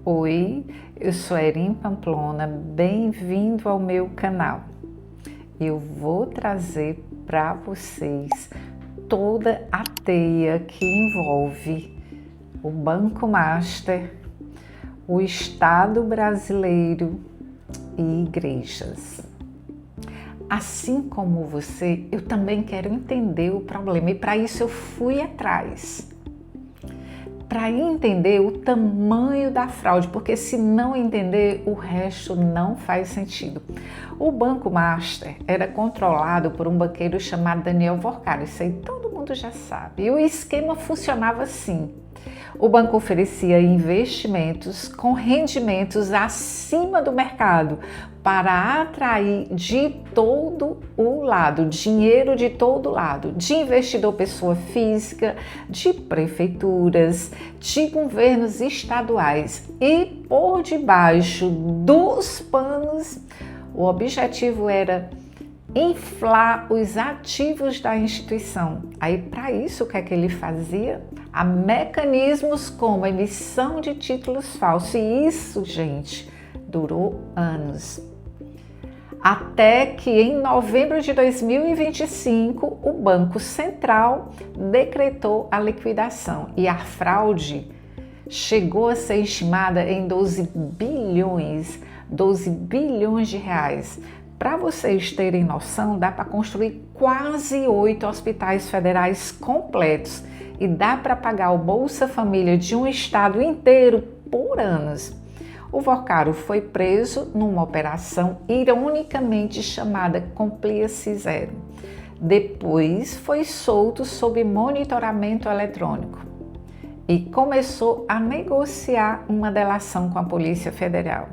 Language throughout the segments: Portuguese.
Oi, eu sou Erin Pamplona, bem-vindo ao meu canal. Eu vou trazer para vocês toda a teia que envolve o Banco Master, o Estado brasileiro e igrejas. Assim como você, eu também quero entender o problema e para isso eu fui atrás. Para entender o tamanho da fraude, porque se não entender, o resto não faz sentido. O Banco Master era controlado por um banqueiro chamado Daniel Vorcaro, isso aí todo mundo já sabe. E o esquema funcionava assim. O banco oferecia investimentos com rendimentos acima do mercado para atrair de todo o lado, dinheiro de todo lado, de investidor pessoa física, de prefeituras, de governos estaduais e por debaixo dos panos, o objetivo era inflar os ativos da instituição. Aí, para isso, o que é que ele fazia? Há mecanismos como emissão de títulos falsos. E isso, gente, durou anos. Até que em novembro de 2025, o Banco Central decretou a liquidação. E a fraude chegou a ser estimada em 12 bilhões de reais. Para vocês terem noção, dá para construir quase 8 hospitais federais completos e dá para pagar o Bolsa Família de um estado inteiro por anos. O Vorcaro foi preso numa operação ironicamente chamada Compliance Zero. Depois foi solto sob monitoramento eletrônico e começou a negociar uma delação com a Polícia Federal.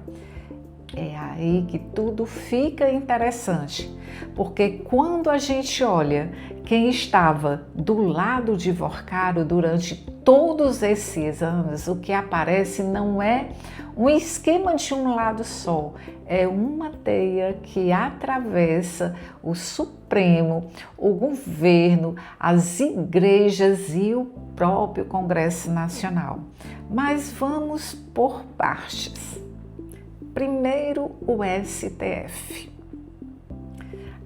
É aí que tudo fica interessante, porque quando a gente olha quem estava do lado de Vorcaro durante todos esses anos, o que aparece não é um esquema de um lado só, é uma teia que atravessa o Supremo, o governo, as igrejas e o próprio Congresso Nacional. Mas vamos por partes. Primeiro, o STF.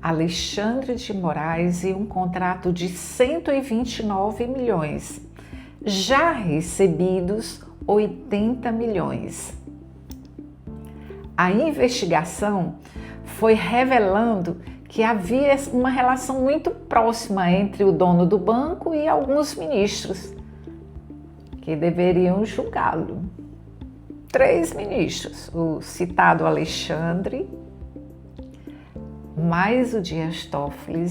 Alexandre de Moraes e um contrato de 129 milhões, já recebidos 80 milhões. A investigação foi revelando que havia uma relação muito próxima entre o dono do banco e alguns ministros que deveriam julgá-lo. 3 ministros, o citado Alexandre, mais o Dias Toffoli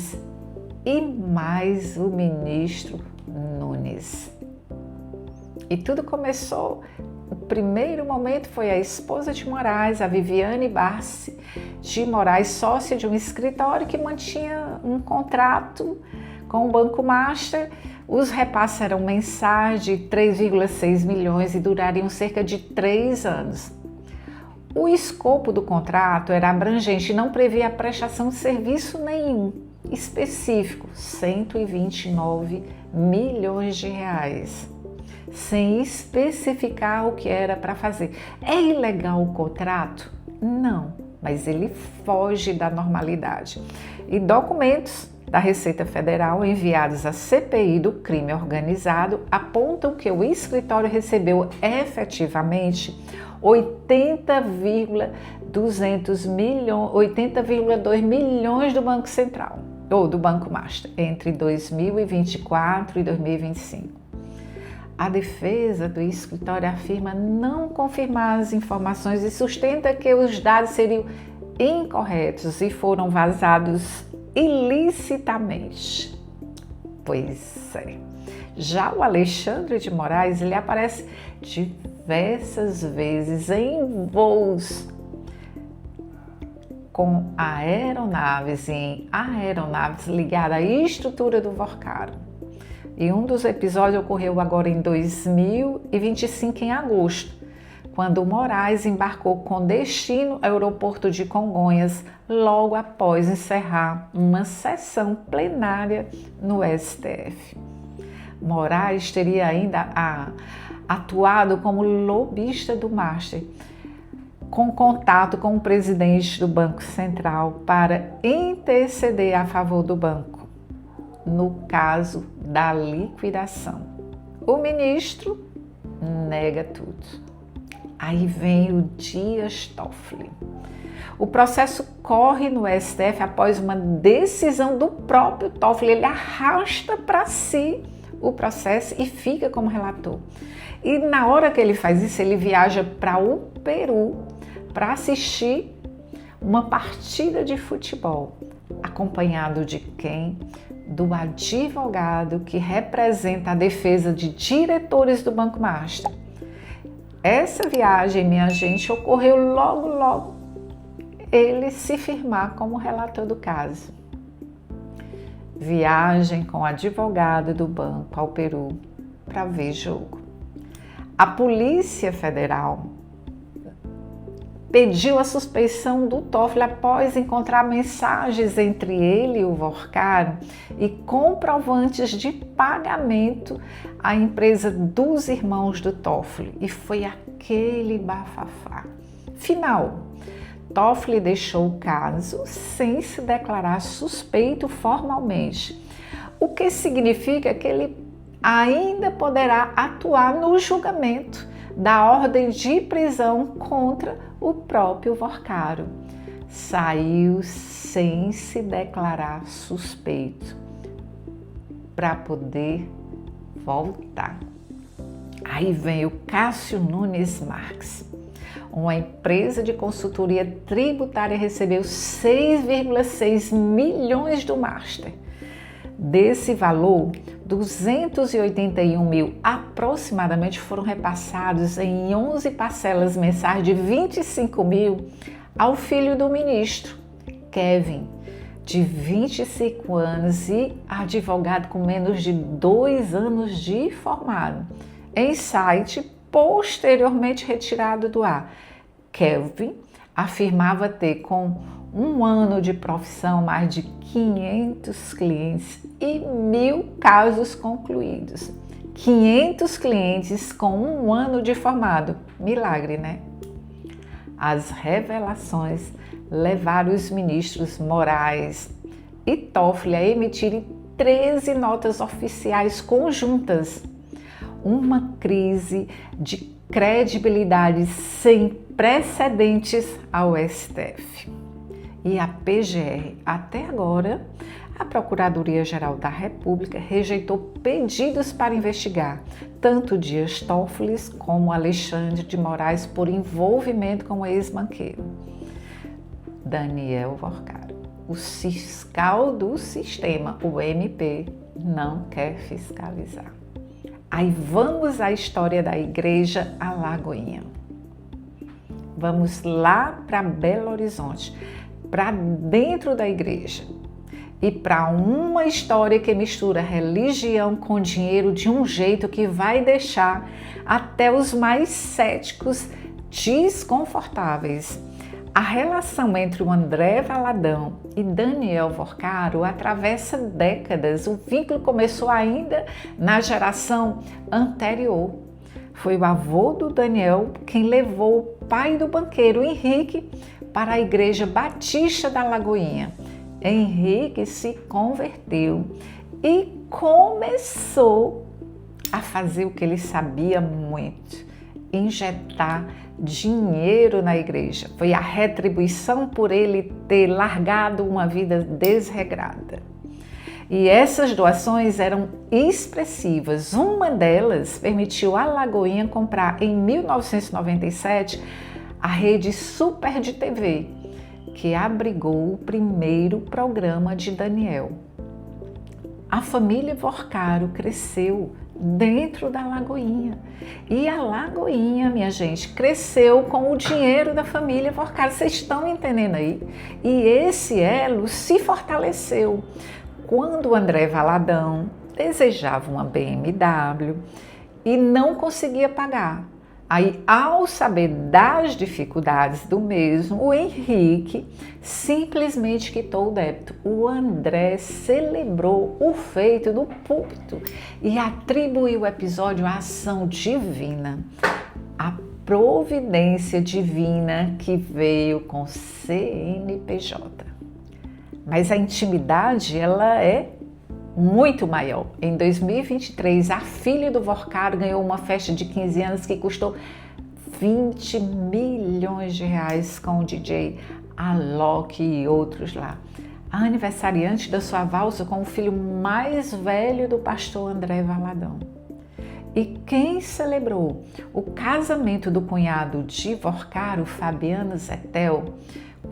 e mais o ministro Nunes. E tudo começou, o primeiro momento foi a esposa de Moraes, a Viviane Barsi de Moraes, sócia de um escritório que mantinha um contrato com o Banco Master. Os repasses eram mensais de 3,6 milhões e durariam cerca de 3 anos. O escopo do contrato era abrangente e não previa a prestação de serviço nenhum específico, 129 milhões de reais, sem especificar o que era para fazer. É ilegal o contrato? Não, mas ele foge da normalidade. E documentos da Receita Federal enviados à CPI do crime organizado apontam que o escritório recebeu efetivamente 80,2 milhões do Banco Central, ou do Banco Master, entre 2024 e 2025. A defesa do escritório afirma não confirmar as informações e sustenta que os dados seriam incorretos e foram vazados ilicitamente. Pois é. Já o Alexandre de Moraes, ele aparece diversas vezes em voos com aeronaves e em aeronaves ligadas à estrutura do Vorcaro. E um dos episódios ocorreu agora em 2025, em agosto, quando Moraes embarcou com destino ao aeroporto de Congonhas, logo após encerrar uma sessão plenária no STF. Moraes teria ainda atuado como lobista do Master, com contato com o presidente do Banco Central para interceder a favor do banco, no caso da liquidação. O ministro nega tudo. Aí vem o Dias Toffoli. O processo corre no STF após uma decisão do próprio Toffoli. Ele arrasta para si o processo e fica como relator. E na hora que ele faz isso, ele viaja para o Peru para assistir uma partida de futebol. Acompanhado de quem? Do advogado que representa a defesa de diretores do Banco Master. Essa viagem, minha gente, ocorreu logo ele se firmar como relator do caso. Viagem com o advogado do banco ao Peru para ver jogo. A Polícia Federal pediu a suspeição do Toffoli após encontrar mensagens entre ele e o Vorcaro e comprovantes de pagamento à empresa dos irmãos do Toffoli. E foi aquele bafafá. Final, Toffoli deixou o caso sem se declarar suspeito formalmente, o que significa que ele ainda poderá atuar no julgamento da ordem de prisão contra o próprio Vorcaro. Saiu sem se declarar suspeito para poder voltar. Aí vem o Cássio Nunes Marques. Uma empresa de consultoria tributária recebeu 6,6 milhões do Master. Desse valor, 281 mil aproximadamente foram repassados em 11 parcelas mensais de 25 mil ao filho do ministro, Kevin, de 25 anos e advogado com menos de 2 anos de formado, em site posteriormente retirado do ar. Kevin afirmava ter, com 1 ano de profissão, mais de 500 clientes e 1.000 casos concluídos. 500 clientes com 1 ano de formado. Milagre, né? As revelações levaram os ministros Moraes e Toffoli a emitirem 13 notas oficiais conjuntas. Uma crise de credibilidade sem precedentes ao STF. E a PGR, até agora, a Procuradoria-Geral da República rejeitou pedidos para investigar tanto Dias Toffoli como Alexandre de Moraes por envolvimento com o ex-banqueiro Daniel Vorcaro. O fiscal do sistema, o MP, não quer fiscalizar. Aí vamos à história da Igreja Alagoinha. Vamos lá para Belo Horizonte, para dentro da igreja, e para uma história que mistura religião com dinheiro de um jeito que vai deixar até os mais céticos desconfortáveis. A relação entre o André Valadão e Daniel Vorcaro atravessa décadas. O vínculo começou ainda na geração anterior. Foi o avô do Daniel quem levou o pai do banqueiro, Henrique, para a Igreja Batista da Lagoinha. Henrique se converteu e começou a fazer o que ele sabia muito: injetar dinheiro na igreja. Foi a retribuição por ele ter largado uma vida desregrada. E essas doações eram expressivas. Uma delas permitiu a Lagoinha comprar em 1997 a rede Super de TV, que abrigou o primeiro programa de Daniel. A família Vorcaro cresceu dentro da Lagoinha. E a Lagoinha, minha gente, cresceu com o dinheiro da família Vorcaro. Vocês estão entendendo aí? E esse elo se fortaleceu quando o André Valadão desejava uma BMW e não conseguia pagar. Aí, ao saber das dificuldades do mesmo, o Henrique simplesmente quitou o débito. O André celebrou o feito no púlpito e atribuiu o episódio à ação divina, à providência divina que veio com CNPJ. Mas a intimidade, ela é muito maior. Em 2023, a filha do Vorcaro ganhou uma festa de 15 anos que custou 20 milhões de reais com o DJ Alok e outros lá. A aniversariante da sua valsa com o filho mais velho do pastor André Valadão. E quem celebrou o casamento do cunhado de Vorcaro, Fabiano Zetel,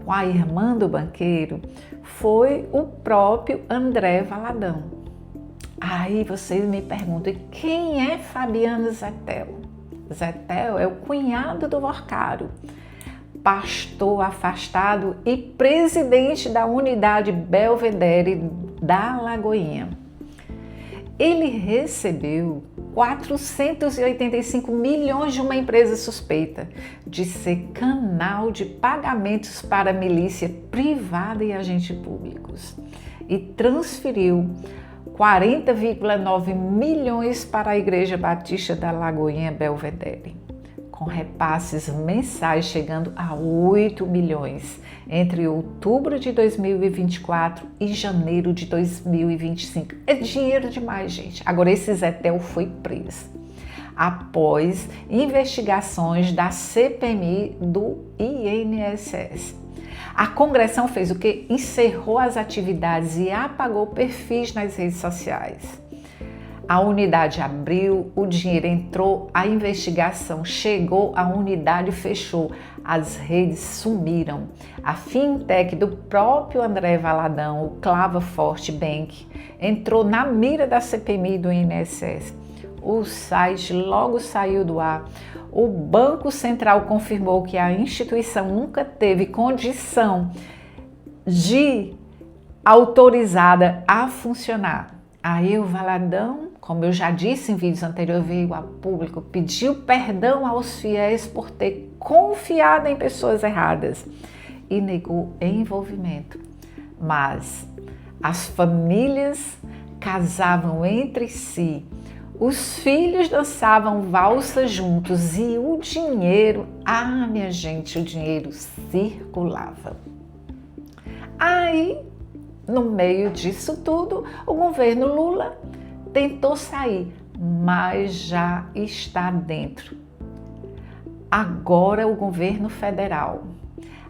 com a irmã do banqueiro, foi o próprio André Valadão. Aí vocês me perguntam, quem é Fabiano Zetel? Zetel é o cunhado do Vorcaro, pastor afastado e presidente da unidade Belvedere da Lagoinha. Ele recebeu 485 milhões de uma empresa suspeita de ser canal de pagamentos para milícia privada e agentes públicos e transferiu 40,9 milhões para a Igreja Batista da Lagoinha Belvedere, com repasses mensais chegando a 8 milhões entre outubro de 2024 e janeiro de 2025. É dinheiro demais, gente. Agora, esse Zetel foi preso após investigações da CPMI do INSS. A congressão fez o quê? Encerrou as atividades e apagou perfis nas redes sociais. A unidade abriu, o dinheiro entrou, a investigação chegou, a unidade fechou, as redes sumiram. A fintech do próprio André Valadão, o Clava Forte Bank, entrou na mira da CPMI do INSS. O site logo saiu do ar. O Banco Central confirmou que a instituição nunca teve condição de autorizada a funcionar. Aí o Valadão, como eu já disse em vídeos anteriores, veio a público, pediu perdão aos fiéis por ter confiado em pessoas erradas e negou envolvimento. Mas as famílias casavam entre si, os filhos dançavam valsa juntos e o dinheiro, minha gente, o dinheiro circulava. Aí, no meio disso tudo, o governo Lula tentou sair, mas já está dentro. Agora o governo federal.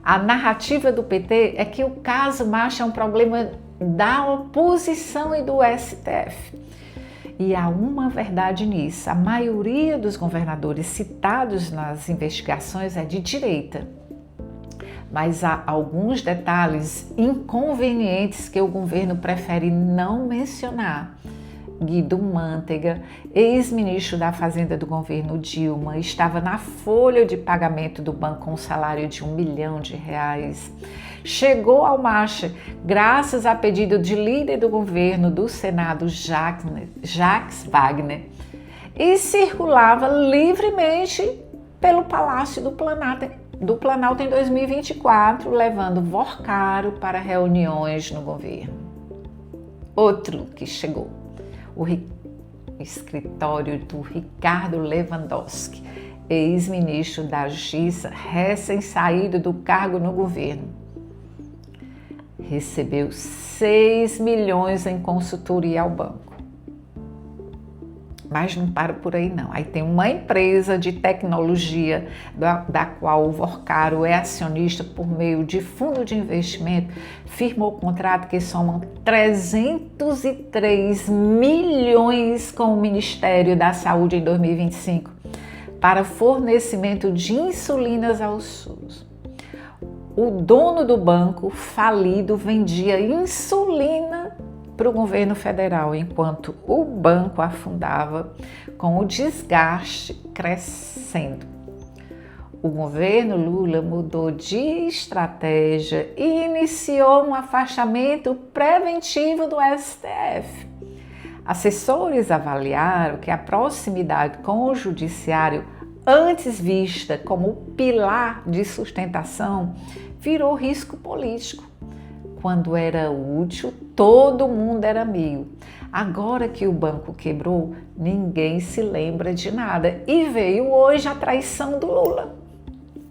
A narrativa do PT é que o caso Macha é um problema da oposição e do STF. E há uma verdade nisso, a maioria dos governadores citados nas investigações é de direita. Mas há alguns detalhes inconvenientes que o governo prefere não mencionar. Guido Mantega, ex-ministro da Fazenda do governo Dilma, estava na folha de pagamento do banco com um salário de R$1 milhão. Chegou ao Macha graças a pedido de líder do governo do Senado, Jacques Wagner, e circulava livremente pelo Palácio do Planalto em 2024, levando Vorcaro para reuniões no governo. Outro que chegou, o escritório do Ricardo Lewandowski, ex-ministro da Justiça, recém-saído do cargo no governo. Recebeu 6 milhões em consultoria ao banco. Mas não para por aí não. Aí tem uma empresa de tecnologia da qual o Vorcaro é acionista por meio de fundo de investimento, firmou contrato que somam 303 milhões com o Ministério da Saúde em 2025 para fornecimento de insulinas ao SUS. O dono do banco falido vendia insulina para o governo federal, enquanto o banco afundava com o desgaste crescendo. O governo Lula mudou de estratégia e iniciou um afastamento preventivo do STF. Assessores avaliaram que a proximidade com o judiciário antes vista como pilar de sustentação, virou risco político. Quando era útil, todo mundo era amigo. Agora que o banco quebrou, ninguém se lembra de nada. E veio hoje a traição do Lula.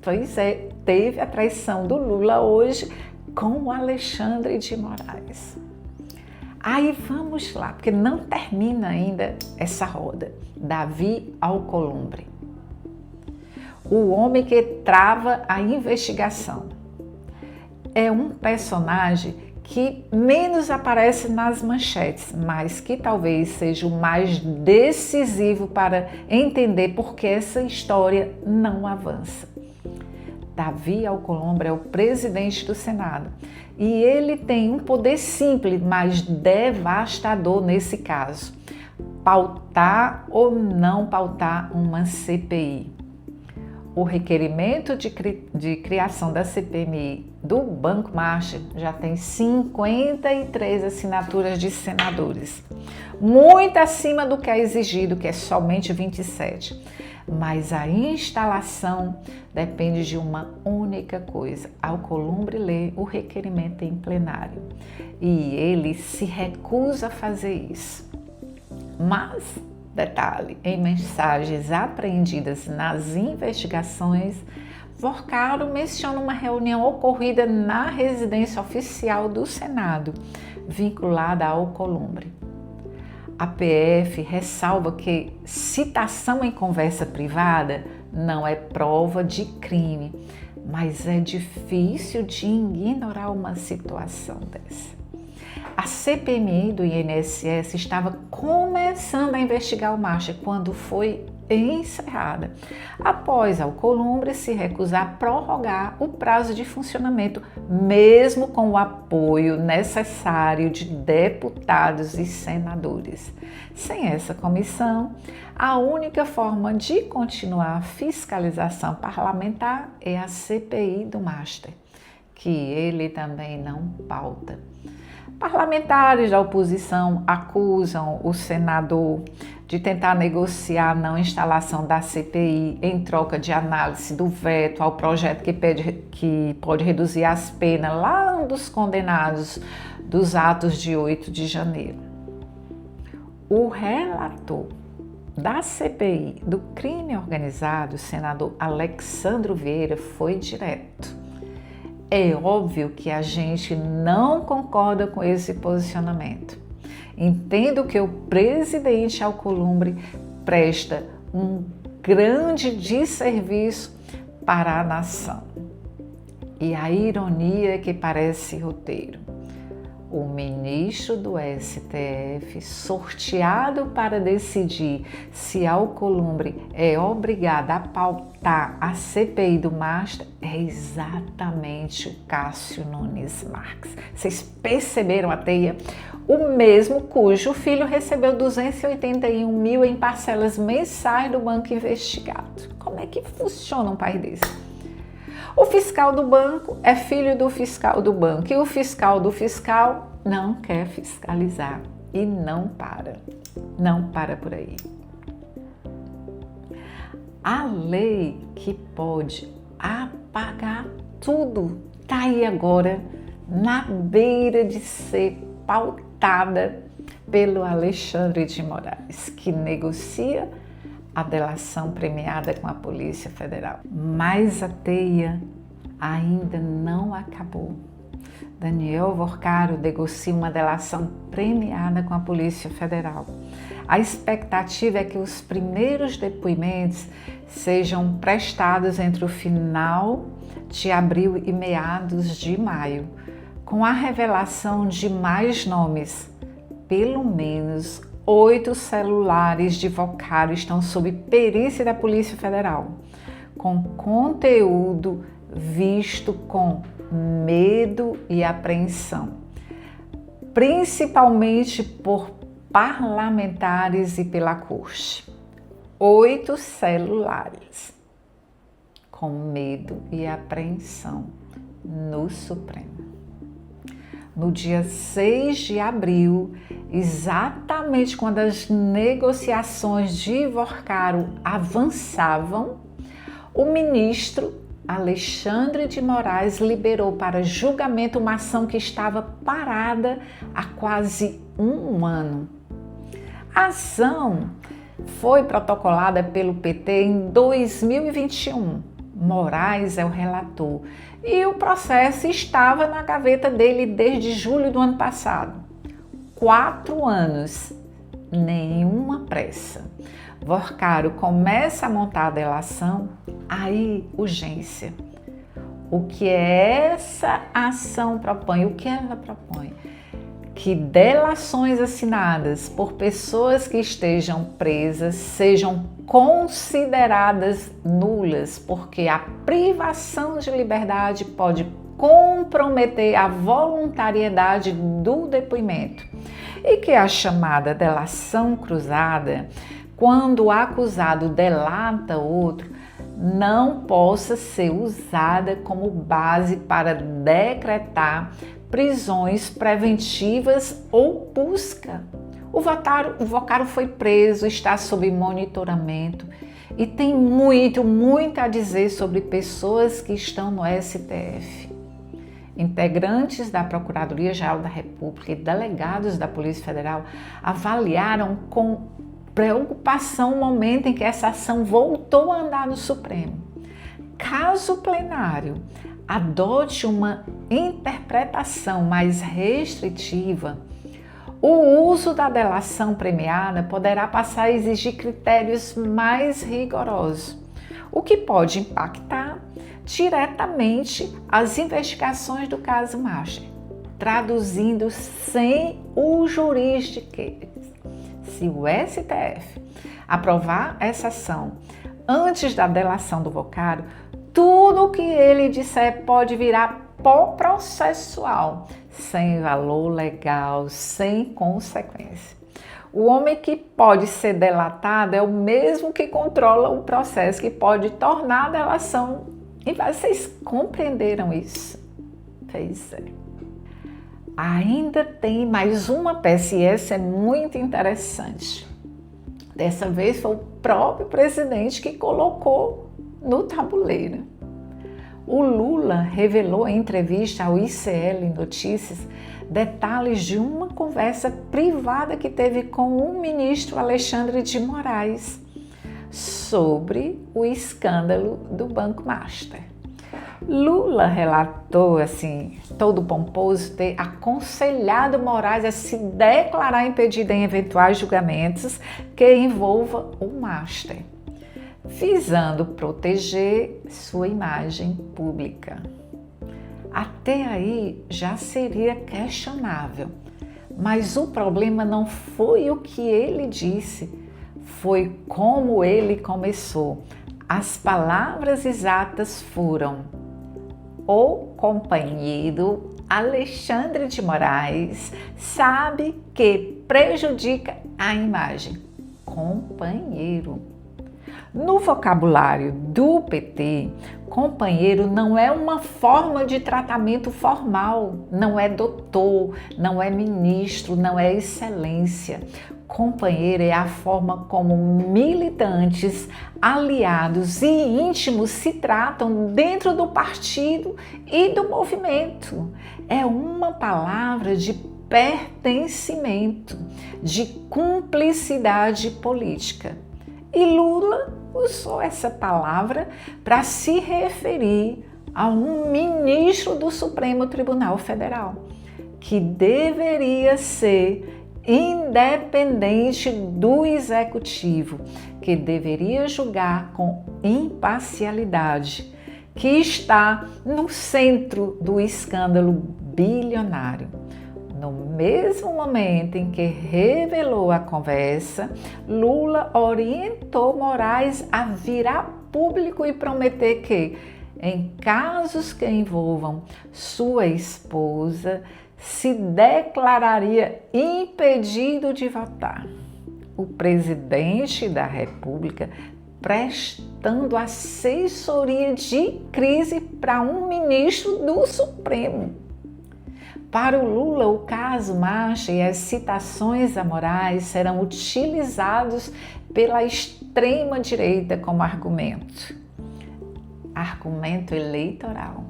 Pois é, teve a traição do Lula hoje com o Alexandre de Moraes. Aí vamos lá, porque não termina ainda essa roda. Davi Alcolumbre, o homem que trava a investigação. É um personagem que menos aparece nas manchetes, mas que talvez seja o mais decisivo para entender por que essa história não avança. Davi Alcolumbre é o presidente do Senado e ele tem um poder simples, mas devastador nesse caso: pautar ou não pautar uma CPI. O requerimento de criação da CPMI do Banco Master já tem 53 assinaturas de senadores, muito acima do que é exigido, que é somente 27. Mas a instalação depende de uma única coisa: Alcolumbre lê o requerimento em plenário e ele se recusa a fazer isso. Mas, detalhe, em mensagens apreendidas nas investigações, Vorcaro menciona uma reunião ocorrida na residência oficial do Senado, vinculada a Alcolumbre. A PF ressalva que citação em conversa privada não é prova de crime, mas é difícil de ignorar uma situação dessa. A CPMI do INSS estava começando a investigar o Master quando foi encerrada, após Alcolumbre se recusar a prorrogar o prazo de funcionamento, mesmo com o apoio necessário de deputados e senadores. Sem essa comissão, a única forma de continuar a fiscalização parlamentar é a CPI do Master, que ele também não pauta. Parlamentares da oposição acusam o senador de tentar negociar a não instalação da CPI em troca de análise do veto ao projeto que pode reduzir as penas lá dos condenados dos atos de 8 de janeiro. O relator da CPI do crime organizado, o senador Alexandre Vieira, foi direto. É óbvio que a gente não concorda com esse posicionamento. Entendo que o presidente Alcolumbre presta um grande desserviço para a nação. E a ironia é que parece roteiro. O ministro do STF, sorteado para decidir se Alcolumbre é obrigado a pautar a CPI do Master, é exatamente o Cássio Nunes Marques. Vocês perceberam a teia? O mesmo cujo filho recebeu 281 mil em parcelas mensais do banco investigado. Como é que funciona um país desse? O fiscal do banco é filho do fiscal do banco e o fiscal do fiscal não quer fiscalizar e não para por aí. A lei que pode apagar tudo está aí agora na beira de ser pautada pelo Alexandre de Moraes, que negocia a delação premiada com a Polícia Federal. Mas a teia ainda não acabou. Daniel Vorcaro negocia uma delação premiada com a Polícia Federal. A expectativa é que os primeiros depoimentos sejam prestados entre o final de abril e meados de maio, com a revelação de mais nomes. Pelo menos 8 celulares de Vorcaro estão sob perícia da Polícia Federal, com conteúdo visto com medo e apreensão, principalmente por parlamentares e pela corte. 8 celulares com medo e apreensão no Supremo. No dia 6 de abril, exatamente quando as negociações de Vorcaro avançavam, o ministro Alexandre de Moraes liberou para julgamento uma ação que estava parada há quase um ano. A ação foi protocolada pelo PT em 2021. Moraes é o relator e o processo estava na gaveta dele desde julho do ano passado. 4 anos, nenhuma pressa. Vocaro começa a montar a delação, aí urgência. O que essa ação propõe? O que ela propõe? Que delações assinadas por pessoas que estejam presas sejam consideradas nulas, porque a privação de liberdade pode comprometer a voluntariedade do depoimento. E que a chamada delação cruzada, quando o acusado delata outro, não possa ser usada como base para decretar prisões preventivas ou busca. O Vocaro foi preso, está sob monitoramento e tem muito a dizer sobre pessoas que estão no STF. Integrantes da Procuradoria-Geral da República e delegados da Polícia Federal avaliaram com preocupação o momento em que essa ação voltou a andar no Supremo. Caso o plenário adote uma interpretação mais restritiva, o uso da delação premiada poderá passar a exigir critérios mais rigorosos, o que pode impactar diretamente as investigações do caso Master, traduzindo sem o juridiquês. Se o STF aprovar essa ação antes da delação do Vocaro, tudo o que ele disser pode virar pó processual, sem valor legal, sem consequência. O homem que pode ser delatado é o mesmo que controla o processo, que pode tornar a delação. E vocês compreenderam isso? Pois é. Ainda tem mais uma peça e essa é muito interessante. Dessa vez foi o próprio presidente que colocou no tabuleiro. O Lula revelou em entrevista ao ICL Notícias detalhes de uma conversa privada que teve com o ministro Alexandre de Moraes sobre o escândalo do Banco Master. Lula relatou, assim, todo pomposo, ter aconselhado Moraes a se declarar impedido em eventuais julgamentos que envolvam o Master, visando proteger sua imagem pública. Até aí já seria questionável, mas o problema não foi o que ele disse, foi como ele começou. As palavras exatas foram: o companheiro Alexandre de Moraes sabe que prejudica a imagem. Companheiro. No vocabulário do PT, companheiro não é uma forma de tratamento formal, não é doutor, não é ministro, não é excelência. Companheiro é a forma como militantes, aliados e íntimos se tratam dentro do partido e do movimento. É uma palavra de pertencimento, de cumplicidade política. E Lula usou essa palavra para se referir a um ministro do Supremo Tribunal Federal, que deveria ser independente do executivo, que deveria julgar com imparcialidade, que está no centro do escândalo bilionário. No mesmo momento em que revelou a conversa, Lula orientou Moraes a vir a público e prometer que, em casos que envolvam sua esposa, se declararia impedido de votar. O presidente da República prestando assessoria de crise para um ministro do Supremo. Para o Lula, o caso Master e as citações a Moraes serão utilizados pela extrema-direita como argumento. argumento eleitoral.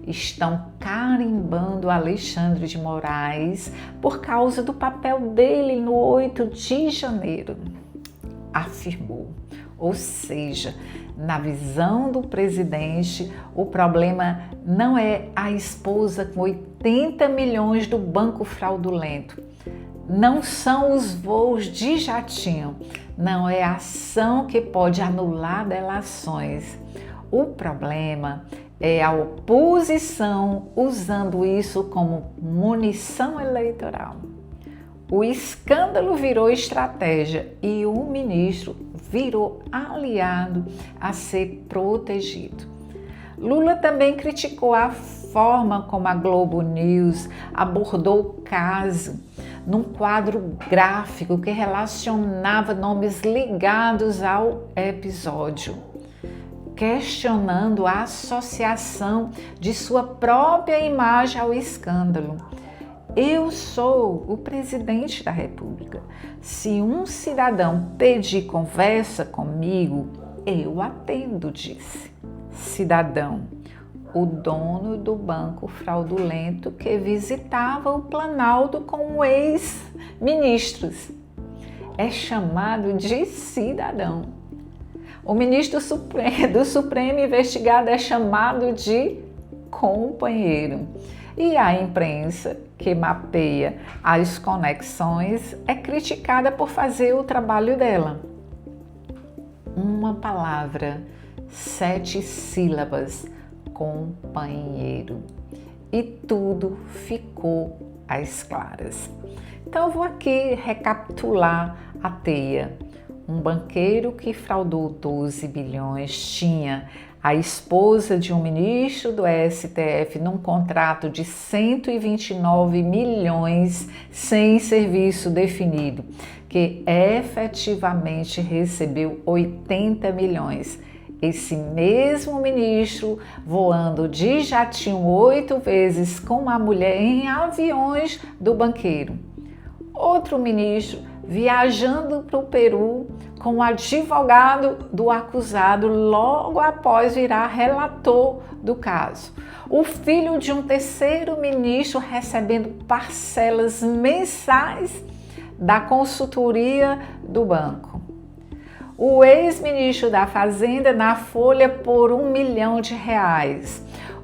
Estão carimbando Alexandre de Moraes por causa do papel dele no 8 de janeiro, afirmou. Ou seja, na visão do presidente, o problema não é a esposa com 80 milhões do banco fraudulento, não são os voos de jatinho, não é a ação que pode anular delações. O problema é a oposição usando isso como munição eleitoral. O escândalo virou estratégia e o ministro virou aliado a ser protegido. Lula também criticou a forma como a Globo News abordou o caso num quadro gráfico que relacionava nomes ligados ao episódio, questionando a associação de sua própria imagem ao escândalo. Eu sou o presidente da República. Se um cidadão pedir conversa comigo, eu atendo, disse. Cidadão, o dono do banco fraudulento que visitava o Planalto com ex-ministros. É chamado de cidadão. O ministro do Supremo investigado é chamado de companheiro. E a imprensa, que mapeia as conexões, é criticada por fazer o trabalho dela. Uma palavra, 7 sílabas, companheiro. E tudo ficou às claras. Então eu vou aqui recapitular a teia. Um banqueiro que fraudou 12 bilhões tinha a esposa de um ministro do STF num contrato de 129 milhões sem serviço definido, que efetivamente recebeu 80 milhões. Esse mesmo ministro voando de jatinho 8 vezes com a mulher em aviões do banqueiro. Outro ministro viajando para o Peru com o advogado do acusado logo após virar relator do caso. O filho de um terceiro ministro recebendo parcelas mensais da consultoria do banco. O ex-ministro da Fazenda na Folha por R$1 milhão.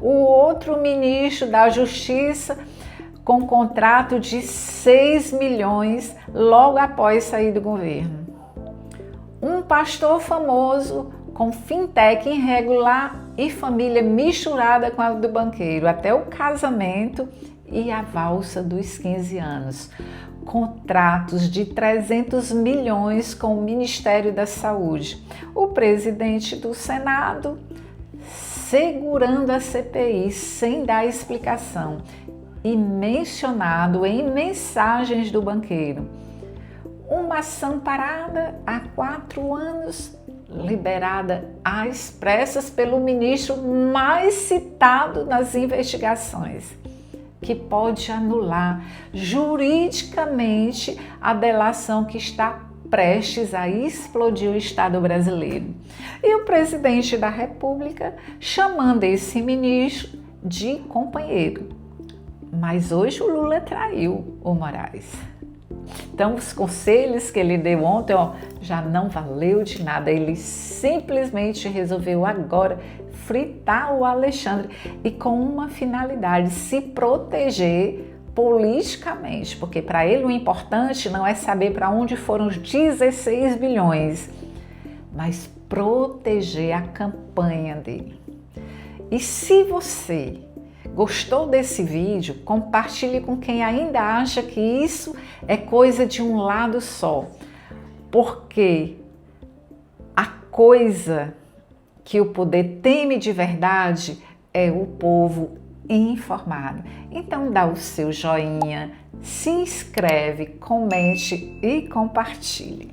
O outro ministro da Justiça com contrato de 6 milhões logo após sair do governo. Um pastor famoso com fintech irregular e família misturada com a do banqueiro, até o casamento e a valsa dos 15 anos. Contratos de 300 milhões com o Ministério da Saúde. O presidente do Senado segurando a CPI sem dar explicação e mencionado em mensagens do banqueiro. Uma ação parada há 4 anos, liberada às pressas pelo ministro mais citado nas investigações, que pode anular juridicamente a delação que está prestes a explodir o Estado brasileiro. E o presidente da República chamando esse ministro de companheiro. Mas hoje o Lula traiu o Moraes. Então os conselhos que ele deu ontem já não valeu de nada. Ele simplesmente resolveu agora fritar o Alexandre e com uma finalidade, se proteger politicamente, porque para ele o importante não é saber para onde foram os 16 bilhões, mas proteger a campanha dele. E se você gostou desse vídeo, compartilhe com quem ainda acha que isso é coisa de um lado só, porque a coisa que o poder teme de verdade é o povo informado. Então dá o seu joinha, se inscreve, comente e compartilhe.